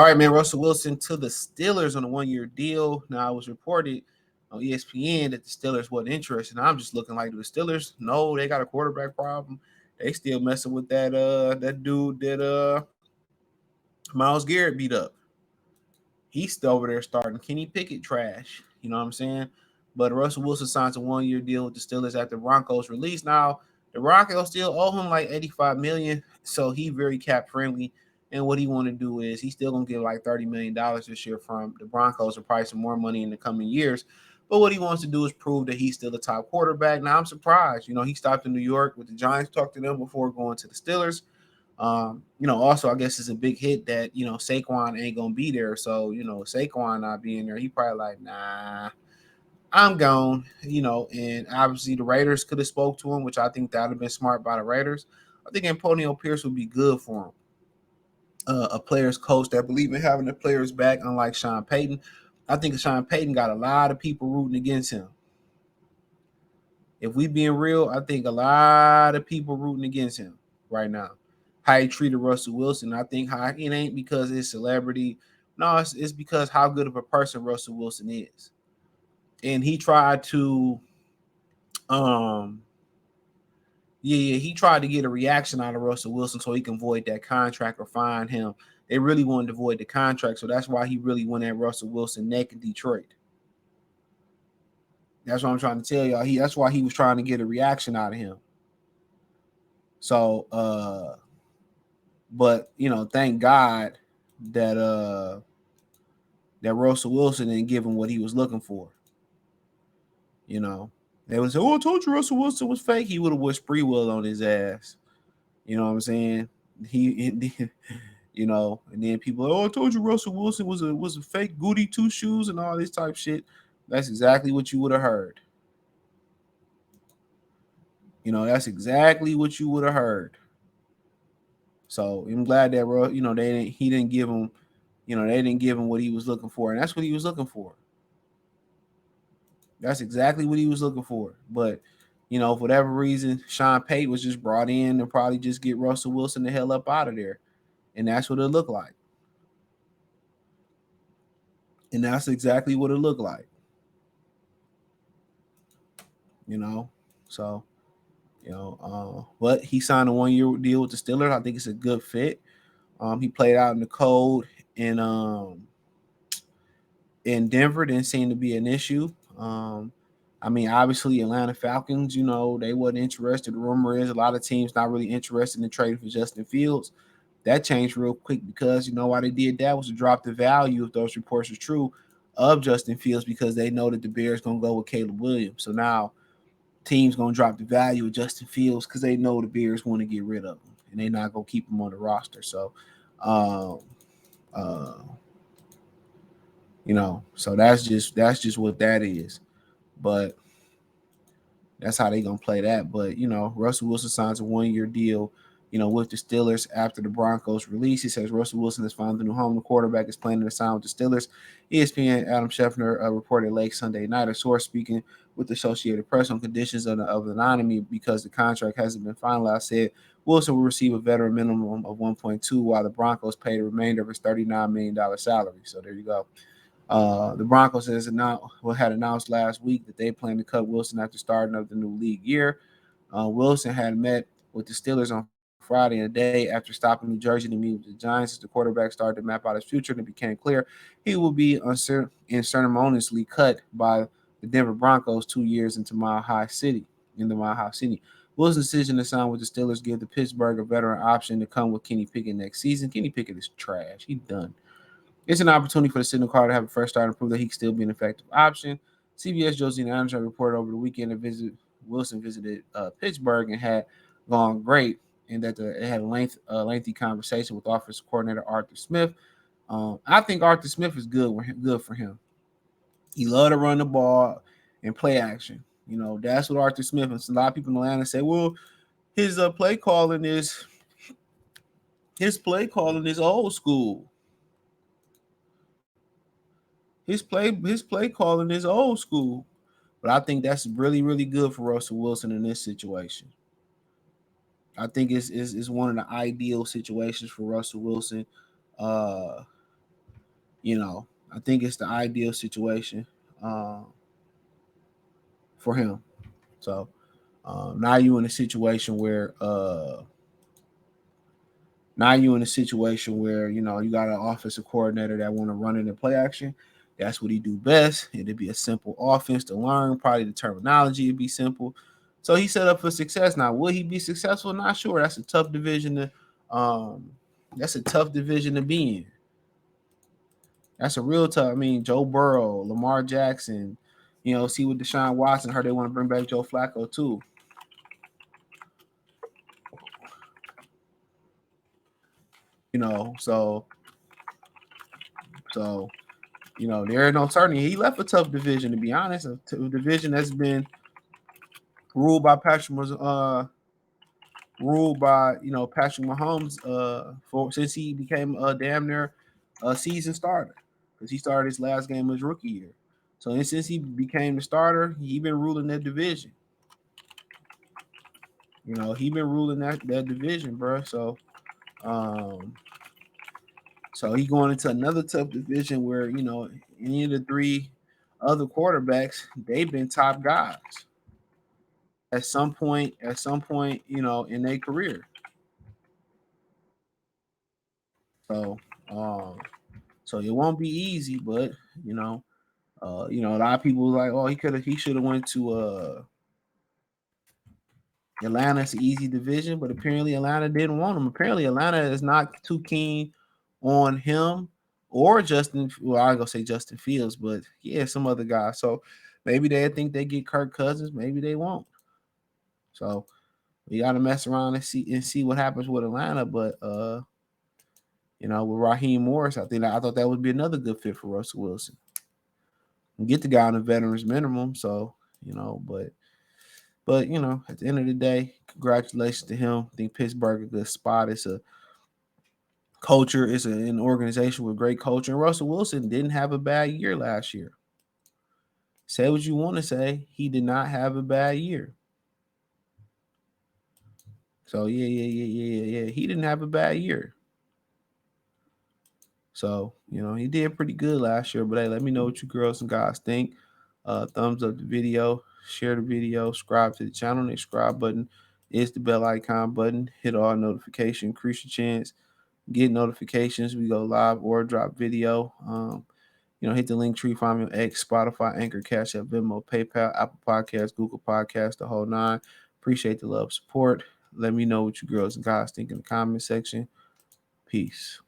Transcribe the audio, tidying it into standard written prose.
right, man. Russell Wilson to the Steelers on a 1-year deal. Now, it was reported on ESPN that the Steelers wasn't interested. And I'm just looking like the Steelers. No, they got a quarterback problem. They still messing with that dude that Myles Garrett beat up. He's still over there starting Kenny Pickett trash. You know what I'm saying? But Russell Wilson signs a 1-year deal with the Steelers after Broncos release. Now, the Broncos still owe him like $85 million, so he very cap friendly. And what he want to do is he's still gonna get like $30 million this year from the Broncos, or probably some more money in the coming years. But what he wants to do is prove that he's still a top quarterback. Now I'm surprised. He stopped in New York with the Giants, talked to them before going to the Steelers. Also, I guess it's a big hit that Saquon ain't gonna be there. So Saquon not being there, he probably like, nah, I'm gone. And obviously the Raiders could have spoke to him, which I think that would have been smart by the Raiders. I think Antonio Pierce would be good for him. A player's coach that believe in having the players back, unlike Sean Payton. I think Sean Payton got a lot of people rooting against him. If we being real, I think a lot of people rooting against him right now. How he treated Russell Wilson. I think how it ain't because it's celebrity. No, it's because how good of a person Russell Wilson is. And he tried to he tried to get a reaction out of Russell Wilson so he can void that contract or fine him. They really wanted to void the contract, so that's why he really went at Russell Wilson neck in Detroit. That's what I'm trying to tell y'all. That's why he was trying to get a reaction out of him. So, but thank God that that Russell Wilson didn't give him what he was looking for. They would say, "Oh, I told you Russell Wilson was fake." He would have wished Sprewell on his ass. You know what I'm saying? And then people, "Oh, I told you Russell Wilson was a fake goody two shoes and all this type of shit." That's exactly what you would have heard. That's exactly what you would have heard. So I'm glad that he didn't give him, they didn't give him what he was looking for, and that's what he was looking for. That's exactly what he was looking for. But for whatever reason, Sean Payton was just brought in to probably just get Russell Wilson the hell up out of there, and that's what it looked like. And that's exactly what it looked like. So but he signed a 1-year deal with the Steelers. I think it's a good fit. He played out in the cold in Denver. Didn't seem to be an issue. Obviously Atlanta Falcons, they wasn't interested. The rumor is a lot of teams not really interested in trading for Justin Fields. That changed real quick because why they did that was to drop the value, if those reports are true, of Justin Fields, because they know that the Bears gonna go with Caleb Williams. So now teams gonna drop the value of Justin Fields because they know the Bears want to get rid of him and they're not gonna keep him on the roster. So, um, uh, so that's just what that is. But that's how they gonna play that. But Russell Wilson signs a 1-year deal, with the Steelers after the Broncos release. He says Russell Wilson has found a new home. The quarterback is planning to sign with the Steelers. ESPN Adam Schefter reported late Sunday night. A source speaking with the Associated Press on conditions of anonymity because the contract hasn't been finalized said Wilson will receive a veteran minimum of 1.2, while the Broncos pay the remainder of his $39 million salary. So there you go. The Broncos had announced last week that they plan to cut Wilson after starting of the new league year. Wilson had met with the Steelers on Friday, a day after stopping New Jersey to meet with the Giants. As the quarterback started to map out his future, and it became clear he will be unceremoniously cut by the Denver Broncos 2 years into Mile High City. Wilson's decision to sign with the Steelers gave the Pittsburgh a veteran option to come with Kenny Pickett next season. Kenny Pickett is trash. He's done. It's an opportunity for the Signal Carter to have a fresh start and prove that he can still be an effective option. CBS Josina Anderson reported over the weekend that Wilson visited Pittsburgh and had gone great, and that it had a lengthy conversation with offensive coordinator Arthur Smith. I think Arthur Smith is good for him. He loved to run the ball and play action. That's what Arthur Smith is. A lot of people in Atlanta say, well, his play calling is old school. His play calling is old school. But I think that's really, really good for Russell Wilson in this situation. I think it's one of the ideal situations for Russell Wilson. I think it's the ideal situation for him. So now you in a situation where you got an offensive coordinator that want to run it in play action. That's what he do best. It'd be a simple offense to learn. Probably the terminology would be simple. So he set up for success. Now, will he be successful? Not sure. That's a tough division to be in. That's a real tough. I mean, Joe Burrow, Lamar Jackson, see with Deshaun Watson. Heard they want to bring back Joe Flacco too. So so there is no certainty. He left a tough division, to be honest. A division that's been ruled by Patrick Mahomes for since he became a damn near a season starter, because he started his last game of his rookie year. So and since he became the starter, he been ruling that division. He been ruling that division, bro. Um, so he going into another tough division where any of the three other quarterbacks, they've been top guys at some point. In their career. So, um, so it won't be easy, but a lot of people like, oh, he should have went to Atlanta. It's an easy division, but apparently Atlanta didn't want him. Apparently Atlanta is not too keen on him or Justin. Well, I gonna say Justin Fields, but yeah, some other guy. So maybe they think they get Kirk Cousins. Maybe they won't. So we got to mess around and see what happens with Atlanta. But with Raheem Morris, I thought that would be another good fit for Russell Wilson. Get the guy on the veterans minimum. So but at the end of the day, congratulations to him. I think Pittsburgh is a good spot. It's a culture. It's an organization with great culture. And Russell Wilson didn't have a bad year last year. Say what you want to say, he did not have a bad year. So yeah. He didn't have a bad year. So, he did pretty good last year. But hey, let me know what you girls and guys think. Thumbs up the video, share the video, subscribe to the channel. The subscribe button is the bell icon button. Hit all notification, increase your chance. Get notifications. We go live or drop video. Hit the link tree, find me on X, Spotify, Anchor, Cash App, Venmo, PayPal, Apple Podcasts, Google Podcasts, the whole nine. Appreciate the love, support. Let me know what you girls and guys think in the comment section. Peace.